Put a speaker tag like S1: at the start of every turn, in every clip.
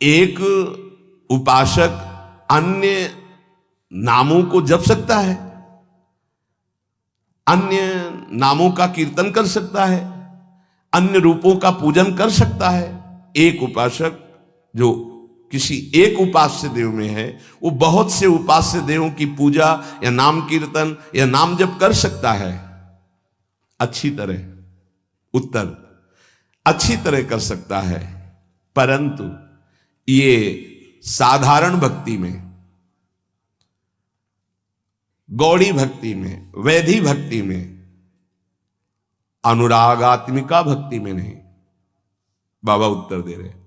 S1: एक उपासक अन्य नामों को जप सकता है, अन्य नामों का कीर्तन कर सकता है, अन्य रूपों का पूजन कर सकता है। एक उपासक जो किसी एक उपास्य देव में है, वो बहुत से उपास्य देवों की पूजा या नाम कीर्तन या नाम जप कर सकता है अच्छी तरह। उत्तर, अच्छी तरह कर सकता है, परंतु ये साधारण भक्ति में, गौड़ी भक्ति में, वैधि भक्ति में, अनुरागात्मिका भक्ति में नहीं। बाबा उत्तर दे रहे।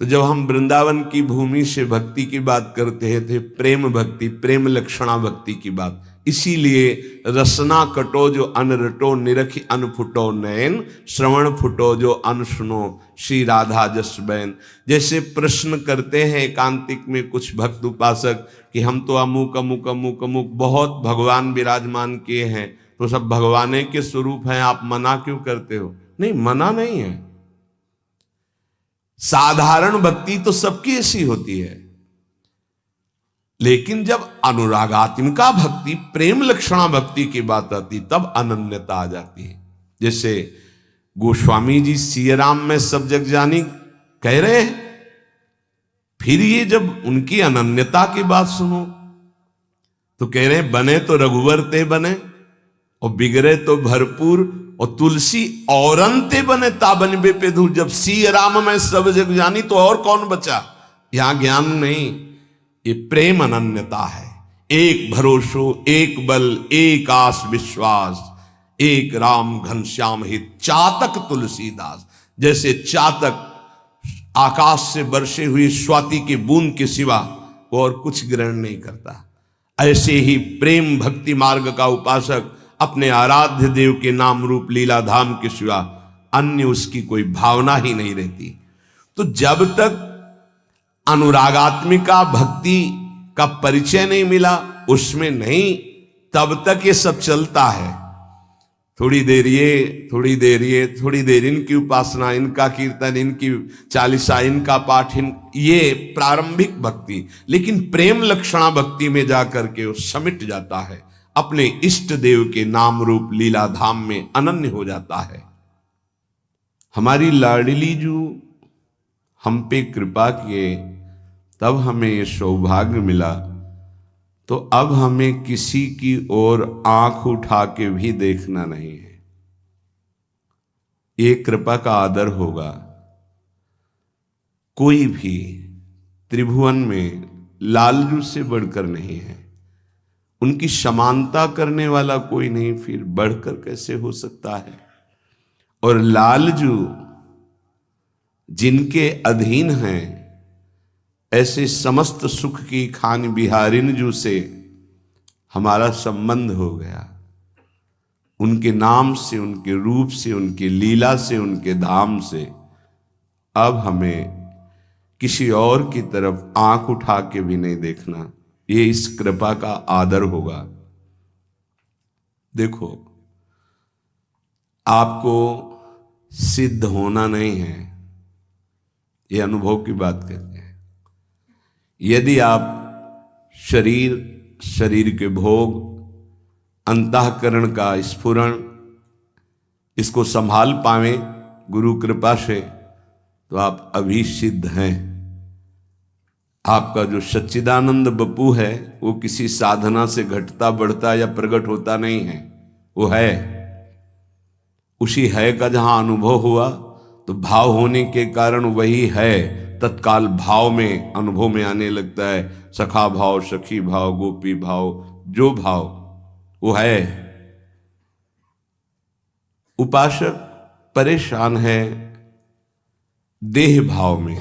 S1: तो जब हम वृंदावन की भूमि से भक्ति की बात करते थे, प्रेम भक्ति, प्रेम लक्षणा भक्ति की बात, इसीलिए रसना कटो जो अन रटो, निरखी अन फुटो नयन, श्रवण फुटो जो अन सुनो, श्री राधा जस बैन। जैसे प्रश्न करते हैं एकांतिक में कुछ भक्त उपासक कि हम तो अमुक अमुक अमुक अमुक बहुत भगवान विराजमान किए हैं, तो सब भगवाने के स्वरूप हैं, आप मना क्यों करते हो? नहीं, मना नहीं है। साधारण भक्ति तो सबकी ऐसी होती है, लेकिन जब अनुरागात्मिका भक्ति, प्रेम लक्षणा भक्ति की बात आती, तब अनन्यता आ जाती है। जैसे गोस्वामी जी सिया राम में सब जग जानी कह रहे हैं, फिर ये जब उनकी अनन्यता की बात सुनो तो कह रहे हैं बने तो रघुवर ते बने और बिगड़े तो भरपूर, और तुलसी औरंते बने ताबन बे पे धूल। जब सिया राम में सब जग जानी तो और कौन बचा? यहां ज्ञान नहीं, ये प्रेम अनन्यता है। एक भरोसो, एक बल, एक आस विश्वास, एक राम घनश्याम हित, चातक तुलसीदास। जैसे चातक आकाश से बरसे हुई स्वाति की बूंद के सिवा और कुछ ग्रहण नहीं करता, ऐसे ही प्रेम भक्ति मार्ग का उपासक अपने आराध्य देव के नाम रूप लीला धाम के सिवा अन्य उसकी कोई भावना ही नहीं रहती। तो जब तक अनुरागात्मिका भक्ति का परिचय नहीं मिला, उसमें नहीं, तब तक ये सब चलता है। थोड़ी देर ये, थोड़ी देर ये, थोड़ी देर इनकी उपासना, इनका कीर्तन, इनकी चालीसा, इनका पाठ, ये प्रारंभिक भक्ति। लेकिन प्रेम लक्षणा भक्ति में जाकर के वो समिट जाता है, अपने इष्ट देव के नाम रूप लीला धाम में अनन्य हो जाता है। हमारी लाडली जो हम पे कृपा किए, तब हमें ये सौभाग्य मिला, तो अब हमें किसी की ओर आंख उठा के भी देखना नहीं है। ये कृपा का आदर होगा। कोई भी त्रिभुवन में लालजू से बढ़कर नहीं है, उनकी समानता करने वाला कोई नहीं, फिर बढ़कर कैसे हो सकता है? और लालजू जिनके अधीन हैं, ऐसे समस्त सुख की खान बिहारिन जू से हमारा संबंध हो गया। उनके नाम से, उनके रूप से, उनकी लीला से, उनके धाम से अब हमें किसी और की तरफ आंख उठा के भी नहीं देखना। ये इस कृपा का आदर होगा। देखो, आपको सिद्ध होना नहीं है, ये अनुभव की बात कहते हैं। यदि आप शरीर के भोग, अंतःकरण का स्फुरण, इसको संभाल पावे गुरु कृपा से, तो आप अभी सिद्ध हैं। आपका जो सच्चिदानंद बपू है, वो किसी साधना से घटता बढ़ता या प्रकट होता नहीं है, वो है। उसी है का जहां अनुभव हुआ, तो भाव होने के कारण वही है तत्काल भाव में, अनुभव में आने लगता है। सखा भाव, सखी भाव, गोपी भाव, जो भाव वो है। उपासक परेशान है देह भाव में,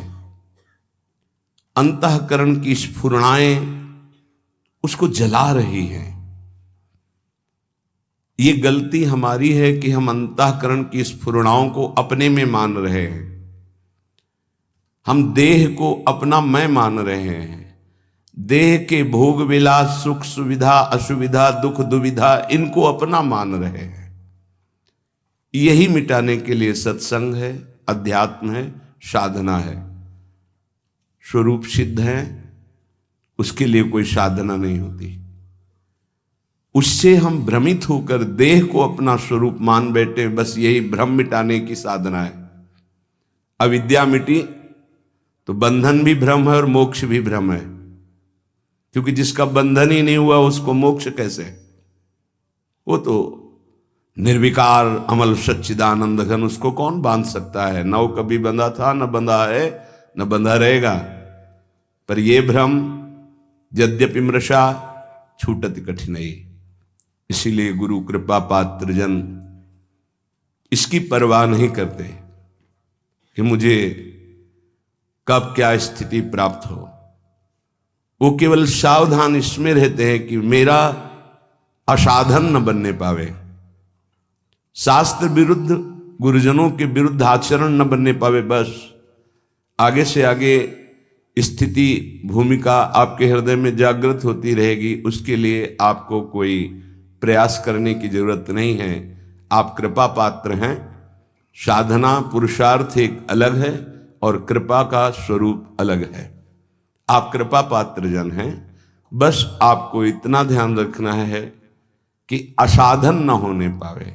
S1: अंतःकरण की स्फुरणाएं उसको जला रही हैं। ये गलती हमारी है कि हम अंतःकरण की स्फुरणाओं को अपने में मान रहे हैं। हम देह को अपना मैं मान रहे हैं। देह के भोग विलास, सुख सुविधा, असुविधा, दुख दुविधा, इनको अपना मान रहे हैं। यही मिटाने के लिए सत्संग है, अध्यात्म है, साधना है। स्वरूप सिद्ध है, उसके लिए कोई साधना नहीं होती। उससे हम भ्रमित होकर देह को अपना स्वरूप मान बैठे, बस यही भ्रम मिटाने की साधना है। अविद्या मिटी तो बंधन भी भ्रम है और मोक्ष भी भ्रम है, क्योंकि जिसका बंधन ही नहीं हुआ उसको मोक्ष कैसे? वो तो निर्विकार अमल सच्चिदानंद घन, उसको कौन बांध सकता है? न वो कभी बंधा था, न बंधा है, न बंधा रहेगा। पर ये भ्रम यद्यपि मृषा छूटत कठिनाई, इसीलिए गुरु कृपा पात्र जन इसकी परवाह नहीं करते कि मुझे कब क्या स्थिति प्राप्त हो। वो केवल सावधान इसमें रहते हैं कि मेरा असाधन न बनने पावे, शास्त्र विरुद्ध गुरुजनों के विरुद्ध आचरण न बनने पावे। बस आगे से आगे स्थिति भूमिका आपके हृदय में जागृत होती रहेगी, उसके लिए आपको कोई प्रयास करने की जरूरत नहीं है। आप कृपा पात्र हैं। साधना पुरुषार्थ एक अलग है और कृपा का स्वरूप अलग है। आप कृपा पात्र जन हैं। बस आपको इतना ध्यान रखना है कि असाधन न होने पावे,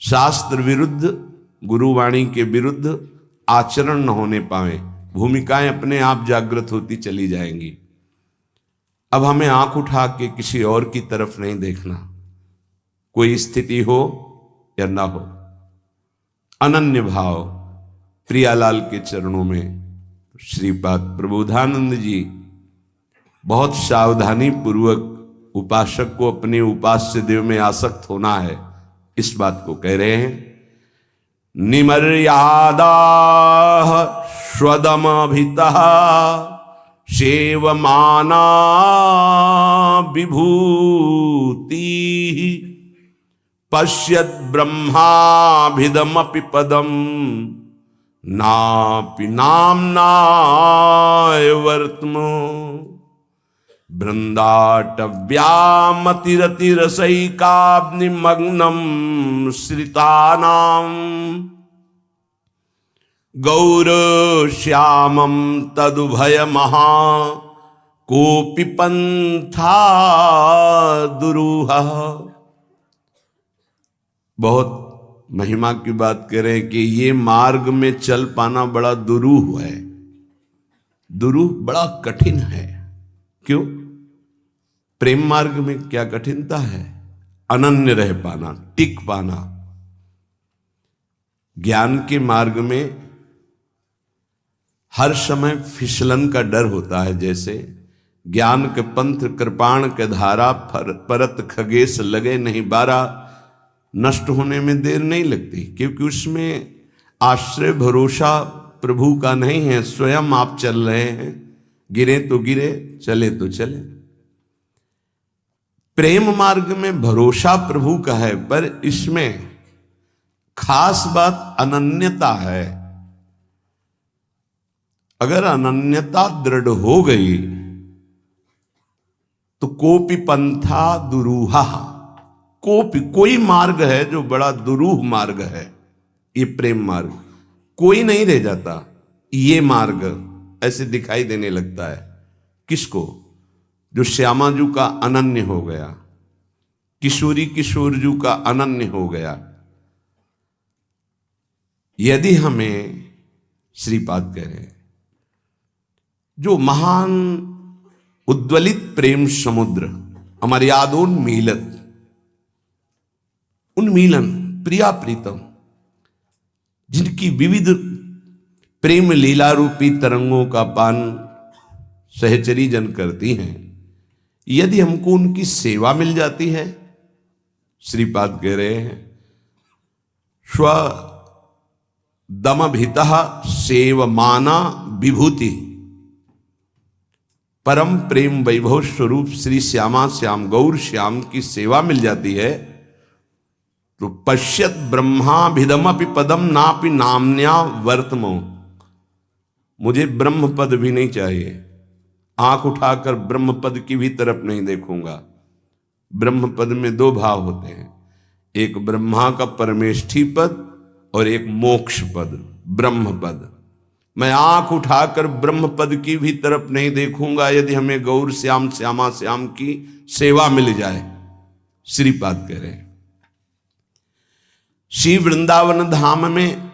S1: शास्त्र विरुद्ध गुरुवाणी के विरुद्ध आचरण न होने पावे। भूमिकाएं अपने आप जागृत होती चली जाएंगी। अब हमें आंख उठा के किसी और की तरफ नहीं देखना, कोई स्थिति हो या ना हो। अनन्य भाव प्रियालाल के चरणों में श्रीपाद प्रबोधानंद जी बहुत सावधानी पूर्वक उपासक को अपने उपास्य देव में आसक्त होना है, इस बात को कह रहे हैं। निमर्यादा स्वदमभितः सेवमाना विभूति पश्यत् ब्रह्माभिदमपि पदम नापि नाम्नाय वर्त्मो बृंदाटव्यामतिरतिरसैकाग्निमग्नं श्रितानां गौरश्यामं तदुभयमहा कोऽपि पंथा दुरूहः। बहुत महिमा की बात करें कि ये मार्ग में चल पाना बड़ा दुरूह है। दुरूह बड़ा कठिन है। क्यों? प्रेम मार्ग में क्या कठिनता है? अनन्य रह पाना, टिक पाना। ज्ञान के मार्ग में हर समय फिसलन का डर होता है। जैसे ज्ञान के पंथ कृपाण के धारा, परत खगेश लगे नहीं बारा, नष्ट होने में देर नहीं लगती, क्योंकि उसमें आश्रय भरोसा प्रभु का नहीं है। स्वयं आप चल रहे हैं, गिरे तो गिरे, चले तो चले। प्रेम मार्ग में भरोसा प्रभु का है, पर इसमें खास बात अनन्यता है। अगर अनन्यता दृढ़ हो गई तो कोपि पंथा दुरूहा, कोई मार्ग है जो बड़ा दुरूह मार्ग है, ये प्रेम मार्ग। कोई नहीं रह जाता। ये मार्ग ऐसे दिखाई देने लगता है। किसको? जो श्यामाजू का अनन्य हो गया, किशोरी किशोरजू का अनन्य हो गया। यदि हमें श्रीपाद कह रहे, जो महान उद्वलित प्रेम समुद्र हमारे यादोन्मीलत, उन्मीलन प्रिया प्रीतम, जिनकी विविध प्रेम लीला रूपी तरंगों का पान सहचरी जन करती हैं, यदि हमको उनकी सेवा मिल जाती है, श्रीपाद कह रहे हैं, स्व दमभितः सेवमाना विभूति, परम प्रेम वैभव स्वरूप श्री श्यामा श्याम गौर श्याम की सेवा मिल जाती है, तो पश्यत ब्रह्माभिदमपि पदम नापि नाम्न्या वर्तमो। मुझे ब्रह्म पद भी नहीं चाहिए, आंख उठाकर ब्रह्म पद की भी तरफ नहीं देखूंगा। ब्रह्म पद में दो भाव होते हैं, एक ब्रह्मा का परमेष्ठी पद और एक मोक्ष पद ब्रह्म पद। मैं आंख उठाकर ब्रह्म पद की भी तरफ नहीं देखूंगा यदि हमें गौर श्याम श्यामा श्याम की सेवा मिल जाए। श्रीपाद कह रहे हैं श्री वृंदावन धाम में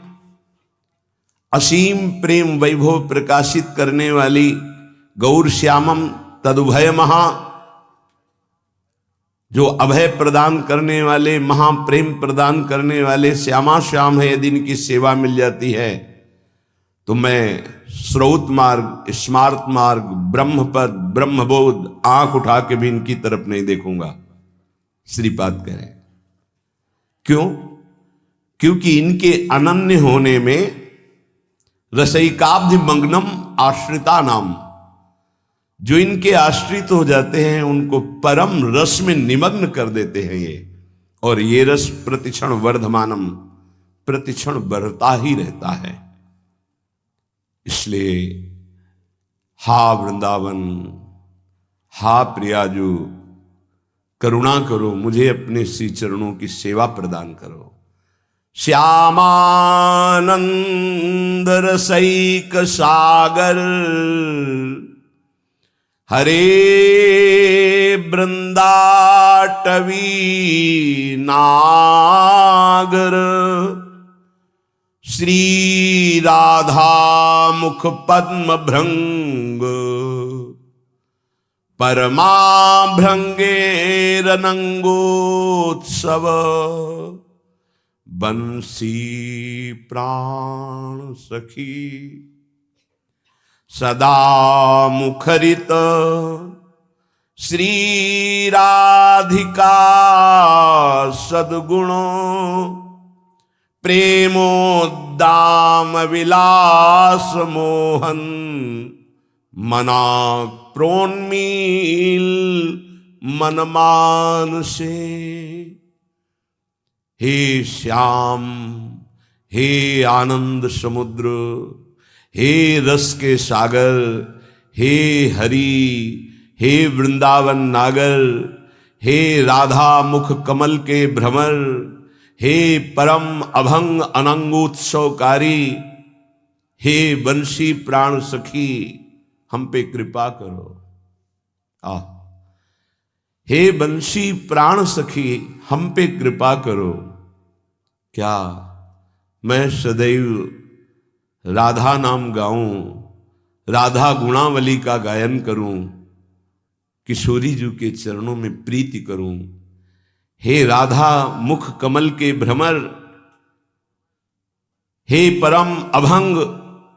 S1: असीम प्रेम वैभव प्रकाशित करने वाली गौर श्यामम तदुभय महा, जो अभय प्रदान करने वाले, महाप्रेम प्रदान करने वाले श्यामा श्याम है, यदि इनकी सेवा मिल जाती है तो मैं स्रोत मार्ग, स्मार्त मार्ग, ब्रह्मपद, ब्रह्मबोध आंख उठा के भी इनकी तरफ नहीं देखूंगा। श्रीपाद कह रहे क्यों? क्योंकि इनके अनन्य होने में रसैकाब्धि मग्नम आश्रिता नाम, जो इनके आश्रित हो जाते हैं उनको परम रस में निमग्न कर देते हैं ये, और ये रस प्रतिक्षण वर्धमानम, प्रतिक्षण बढ़ता ही रहता है। इसलिए हा वृंदावन, हा प्रियाजू, करुणा करो, मुझे अपने श्री चरणों की सेवा प्रदान करो। श्यामानंद रसैक सागर हरे वृंदाटवी नागर, श्री राधा मुख पद्म भृंग, परमा भृंगेरनंगोत्सव, बंसी प्राण सखी सदा मुखरित, श्री राधिका सद्गुण, प्रेमोद्दाम विलास मोहन, मना प्रोन्मील मनमान से। हे श्याम, हे आनंद समुद्र, हे रस के सागर, हे हरि, हे वृंदावन नागर, हे राधा मुख कमल के भ्रमर, हे परम अभंग अनंगोत्सवकारी, हे बंशी प्राण सखी, हम पे कृपा करो। हे बंशी प्राण सखी, हम पे कृपा करो। क्या मैं सदैव राधा नाम गाऊं, राधा गुणावली का गायन करूं, किशोरी जी के चरणों में प्रीति करूं? हे राधा मुख कमल के भ्रमर, हे परम अभंग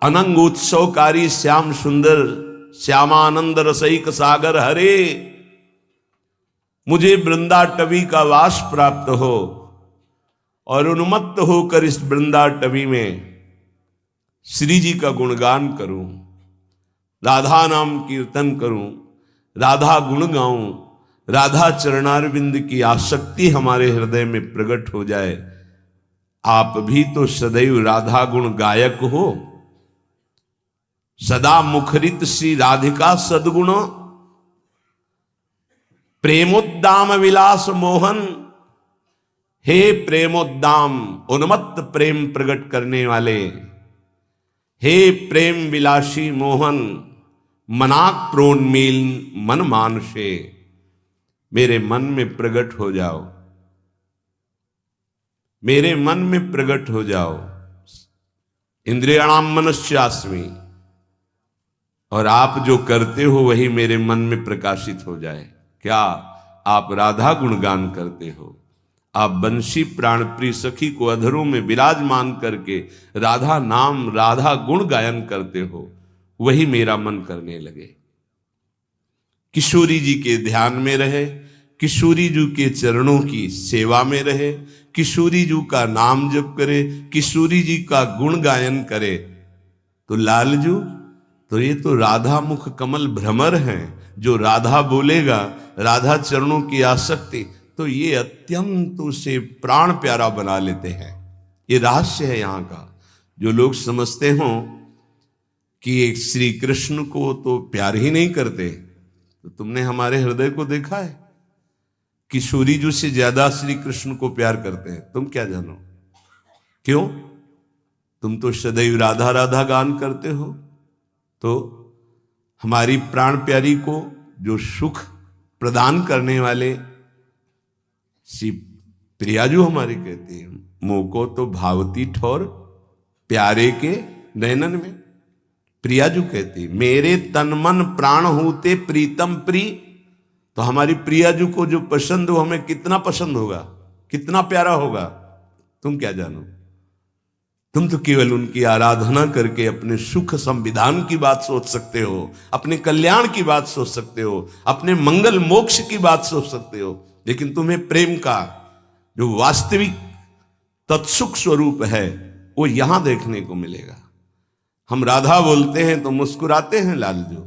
S1: अनंगोत्सवकारी श्याम सुंदर, श्यामानंद रसैक सागर हरे, मुझे वृंदाटवी का वास प्राप्त हो और उन्मत्त होकर इस वृंदाटवी में श्री जी का गुणगान करूं, राधा नाम कीर्तन करूं, राधा गुण गाऊं, राधा चरणारविंद की आसक्ति हमारे हृदय में प्रकट हो जाए। आप भी तो सदैव राधा गुण गायक हो। सदा मुखरित श्री राधिका सद्गुण, प्रेमोद्दाम विलास मोहन, हे प्रेमोद्दाम उन्मत्त प्रेम प्रकट करने वाले, हे प्रेम विलासी मोहन, मनाक प्रोन्मील मन मानसे, मेरे मन में प्रकट हो जाओ, मेरे मन में प्रकट हो जाओ। इंद्रियाणाम मनस्यास्मि, और आप जो करते हो वही मेरे मन में प्रकाशित हो जाए। क्या आप राधा गुणगान करते हो? आप बंशी प्राण प्रिय सखी को अधरों में विराजमान करके राधा नाम, राधा गुण गायन करते हो, वही मेरा मन करने लगे। किशोरी जी के ध्यान में रहे, किशोरी जी के चरणों की सेवा में रहे, किशोरी जी का नाम जप करे, किशोरी जी का गुण गायन करे, तो लालजू तो ये तो राधा मुख कमल भ्रमर हैं। जो राधा बोलेगा, राधा चरणों की आसक्ति, तो ये अत्यंत उसे प्राण प्यारा बना लेते हैं। ये रहस्य है यहाँ का। जो लोग समझते हों कि एक श्री कृष्ण को तो प्यार ही नहीं करते, तो तुमने हमारे हृदय को देखा है? किशोरी जी से ज्यादा श्री कृष्ण को प्यार करते हैं। तुम क्या जानो क्यों? तुम तो सदैव राधा राधा गान करते हो, तो हमारी प्राण प्यारी को जो सुख प्रदान करने वाले श्री प्रियाजू हमारे कहते हैं, मोको तो भावती ठोर प्यारे के नैनन में। प्रियाजू कहते हैं मेरे तन मन प्राण होते प्रीतम प्री। तो हमारी प्रियाजू को जो पसंद हो, हमें कितना पसंद होगा, कितना प्यारा होगा, तुम क्या जानो। तुम तो केवल उनकी आराधना करके अपने सुख संविधान की बात सोच सकते हो, अपने कल्याण की बात सोच सकते हो, अपने मंगल मोक्ष की बात सोच सकते हो, लेकिन तुम्हें प्रेम का जो वास्तविक तत्सुख स्वरूप है वो यहां देखने को मिलेगा। हम राधा बोलते हैं तो मुस्कुराते हैं लालजू,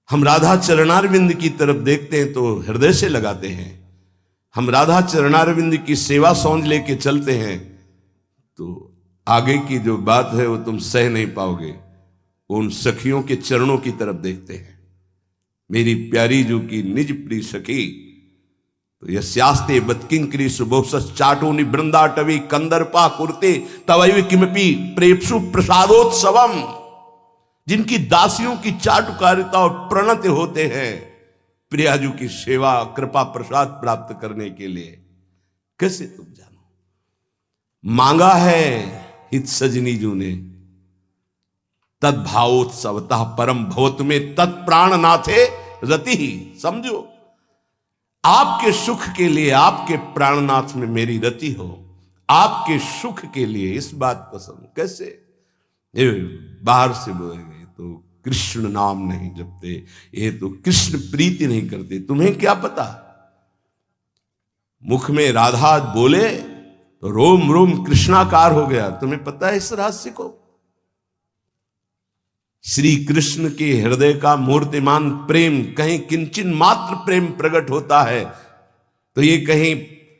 S1: हम राधा चरणारविंद की तरफ देखते हैं तो हृदय से लगाते हैं, हम राधा चरणारविंद की सेवा सौंध लेके चलते हैं तो आगे की जो बात है वो तुम सह नहीं पाओगे। उन सखियों के चरणों की तरफ देखते हैं, मेरी प्यारी जू की निज प्रिय सखी। तो यस्यास्ते बत्किंकरी सुबोसस चाटोनि बृंदाटवी कंदर्पा कुर्ते तवैव किमपि प्रेप्सु प्रसादोत्सवम। जिनकी दासियों की चाटुकारिता और प्रणत होते हैं प्रियाजू की सेवा कृपा प्रसाद प्राप्त करने के लिए, कैसे तुम जानो। मांगा है हित सजनी जू ने तद्भावोत्सवतः परम भवत में तत्प्राण नाथे रति ही। समझो, आपके सुख के लिए, आपके प्राणनाथ में मेरी रति हो, आपके सुख के लिए इस बात को समझ। कैसे ये बाहर से बोलेंगे तो कृष्ण नाम नहीं जपते, ये तो कृष्ण प्रीति नहीं करते, तुम्हें क्या पता। मुख में राधा बोले तो रोम रोम कृष्णाकार हो गया, तुम्हें पता है इस रहस्य को। श्री कृष्ण के हृदय का मूर्तिमान प्रेम कहीं किंचन मात्र प्रेम प्रकट होता है तो ये कहीं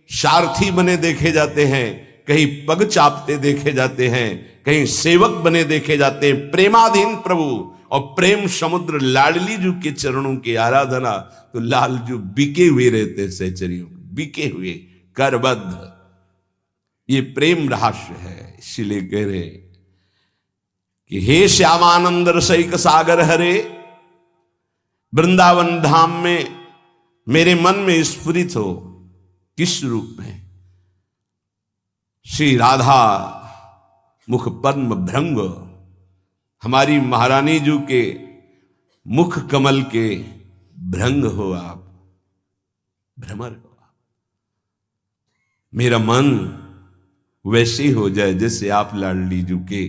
S1: सारथी बने देखे जाते हैं, कहीं पग चापते देखे जाते हैं, कहीं सेवक बने देखे जाते हैं। प्रेमाधीन प्रभु और प्रेम समुद्र लाडली जू के चरणों की आराधना तो लालजू बिके हुए रहते, सहचरियों बिके हुए करबद्ध। ये प्रेम रहस्य है। इसीलिए कह रहे कि हे श्यामानंद रसैक सागर हरे, वृंदावन धाम में मेरे मन में स्फुरित हो। किस रूप में? श्री राधा मुख पद्म भृंग, हमारी महारानी जू के मुख कमल के भृंग हो आप, भ्रमर हो आप। मेरा मन वैसे ही हो जाए जैसे आप लाडली जू के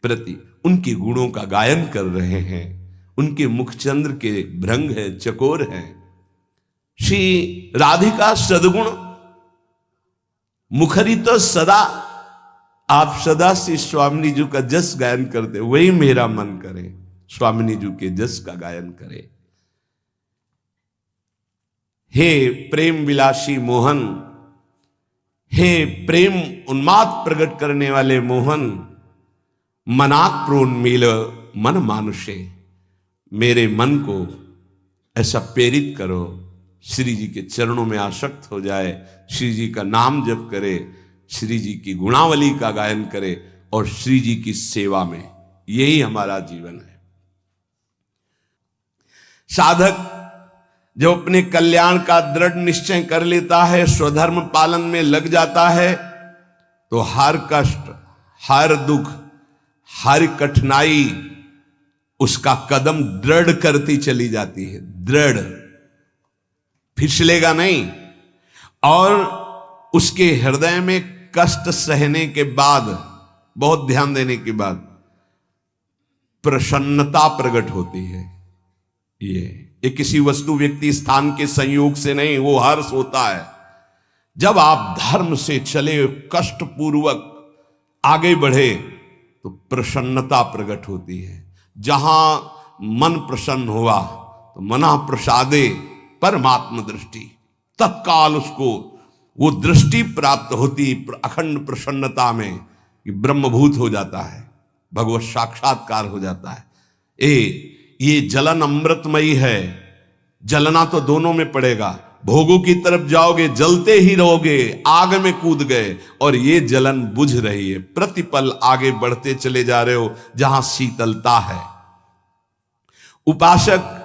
S1: प्रति उनके गुणों का गायन कर रहे हैं। उनके मुखचंद्र के भृंग है, चकोर है। श्री राधिका सदगुण मुखरित सदा, आप सदा से स्वामिनी जी का जस गायन करते, वही मेरा मन करे स्वामिनी जी के जस का गायन करे। हे प्रेम विलासी मोहन, हे प्रेम उन्माद प्रकट करने वाले मोहन, मनाक प्रोन्मील मन मानुषे, मेरे मन को ऐसा प्रेरित करो श्री जी के चरणों में आसक्त हो जाए, श्री जी का नाम जप करे, श्री जी की गुणावली का गायन करे और श्री जी की सेवा में, यही हमारा जीवन है। साधक जो अपने कल्याण का दृढ़ निश्चय कर लेता है, स्वधर्म पालन में लग जाता है, तो हर कष्ट, हर दुख, हर कठिनाई उसका कदम दृढ़ करती चली जाती है। दृढ़, फिसलेगा नहीं। और उसके हृदय में कष्ट सहने के बाद, बहुत ध्यान देने के बाद प्रसन्नता प्रकट होती है। ये किसी वस्तु, व्यक्ति, स्थान के संयोग से नहीं, वो हर्ष होता है जब आप धर्म से चले, कष्ट पूर्वक आगे बढ़े तो प्रसन्नता प्रकट होती है। जहां मन प्रसन्न हुआ तो मना प्रसादे परमात्म दृष्टि, तत्काल उसको वो दृष्टि प्राप्त होती अखंड प्रसन्नता में कि ब्रह्मभूत हो जाता है, भगवत साक्षात्कार हो जाता है। ये जलन अमृतमयी है। जलना तो दोनों में पड़ेगा, भोगों की तरफ जाओगे, जलते ही रहोगे, आग में कूद गए और ये जलन बुझ रही है। प्रतिपल आगे बढ़ते चले जा रहे हो जहां शीतलता है। उपासक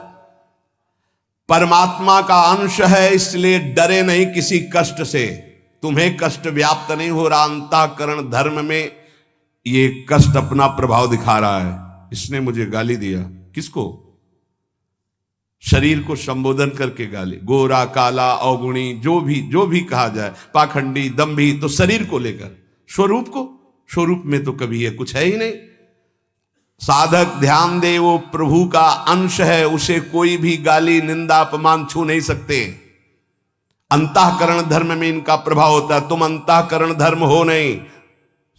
S1: परमात्मा का अंश है, इसलिए डरे नहीं किसी कष्ट से। तुम्हें कष्ट व्याप्त नहीं हो रहा, अंतःकरण धर्म में ये कष्ट अपना प्रभाव दिखा रहा है। इसने मुझे गाली दिया, किसको? शरीर को संबोधन करके गाली, गोरा काला अवगुणी, जो भी कहा जाए, पाखंडी दंभी, तो शरीर को लेकर, स्वरूप में तो कभी ये कुछ है ही नहीं। साधक ध्यान दे, वो प्रभु का अंश है, उसे कोई भी गाली निंदा अपमान छू नहीं सकते। अंतःकरण धर्म में इनका प्रभाव होता है। तुम अंतःकरण धर्म हो नहीं,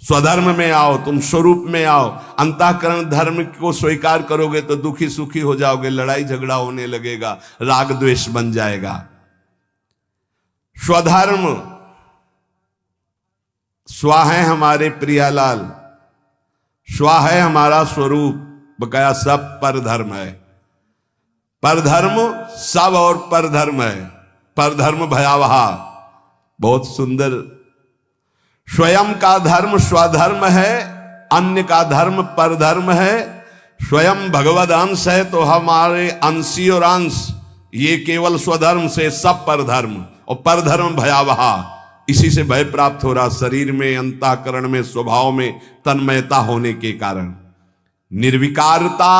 S1: स्वधर्म में आओ, तुम स्वरूप में आओ। अंतःकरण धर्म को स्वीकार करोगे तो दुखी सुखी हो जाओगे, लड़ाई झगड़ा होने लगेगा, राग द्वेष बन जाएगा। स्वधर्म स्वा है हमारे प्रियालाल, स्वा है हमारा स्वरूप, बकाया सब परधर्म है। परधर्म सब और परधर्म है। परधर्म भयावह, बहुत सुंदर। स्वयं का धर्म स्वधर्म है, अन्य का धर्म परधर्म है। स्वयं भगवद अंश है तो हमारे अंशी और अंश, ये केवल स्वधर्म से सब परधर्म, और परधर्म भयावह। इसी से भय प्राप्त हो रहा शरीर में, अंतःकरण में, स्वभाव में तन्मयता होने के कारण। निर्विकारता,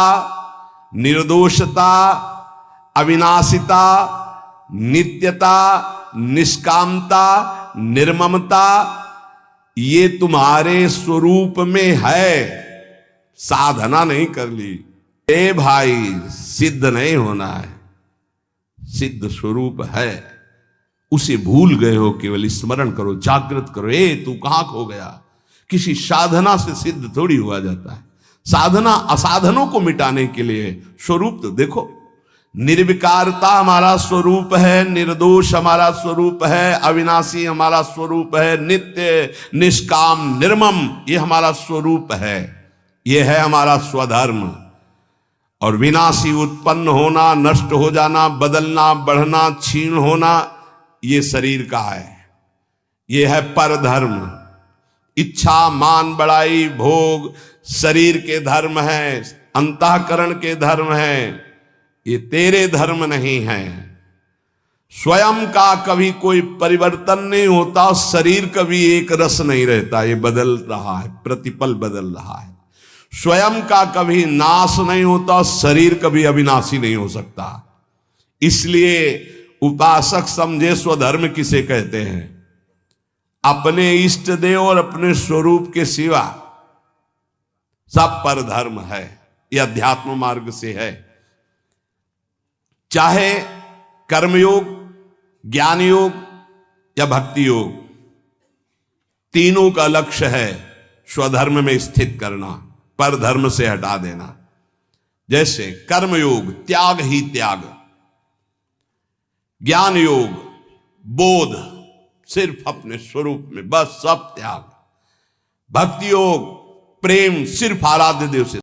S1: निर्दोषता, अविनाशिता, नित्यता, निष्कामता, निर्ममता, ये तुम्हारे स्वरूप में है। साधना नहीं कर ली, ए भाई, सिद्ध नहीं होना है। सिद्ध स्वरूप है, उसे भूल गए हो, केवल स्मरण करो, जागृत करो। ए तू कहां खो गया? किसी साधना से सिद्ध थोड़ी हुआ जाता है। साधना असाधनों को मिटाने के लिए। स्वरूप तो देखो, निर्विकारता हमारा स्वरूप है, निर्दोष हमारा स्वरूप है, अविनाशी हमारा स्वरूप है, नित्य निष्काम निर्मम ये हमारा स्वरूप है। ये है हमारा स्वधर्म। और विनाशी उत्पन्न होना, नष्ट हो जाना, बदलना, बढ़ना, क्षीण होना, ये शरीर का है। ये है परधर्म। इच्छा, मान, बड़ाई, भोग शरीर के धर्म है, अंतःकरण के धर्म है, ये तेरे धर्म नहीं है। स्वयं का कभी कोई परिवर्तन नहीं होता, शरीर कभी एक रस नहीं रहता, ये बदल रहा है, प्रतिपल बदल रहा है। स्वयं का कभी नाश नहीं होता, शरीर कभी अविनाशी नहीं हो सकता। इसलिए उपासक समझे स्वधर्म किसे कहते हैं? अपने इष्ट देव और अपने स्वरूप के सिवा सब पर धर्म है। यह अध्यात्म मार्ग से है। चाहे कर्मयोग, ज्ञान योग या भक्ति योग, तीनों का लक्ष्य है स्वधर्म में स्थित करना, पर धर्म से हटा देना। जैसे कर्मयोग त्याग ही त्याग, ज्ञान योग बोध, सिर्फ अपने स्वरूप में बस सब त्याग, भक्ति योग प्रेम, सिर्फ आराध्य देव से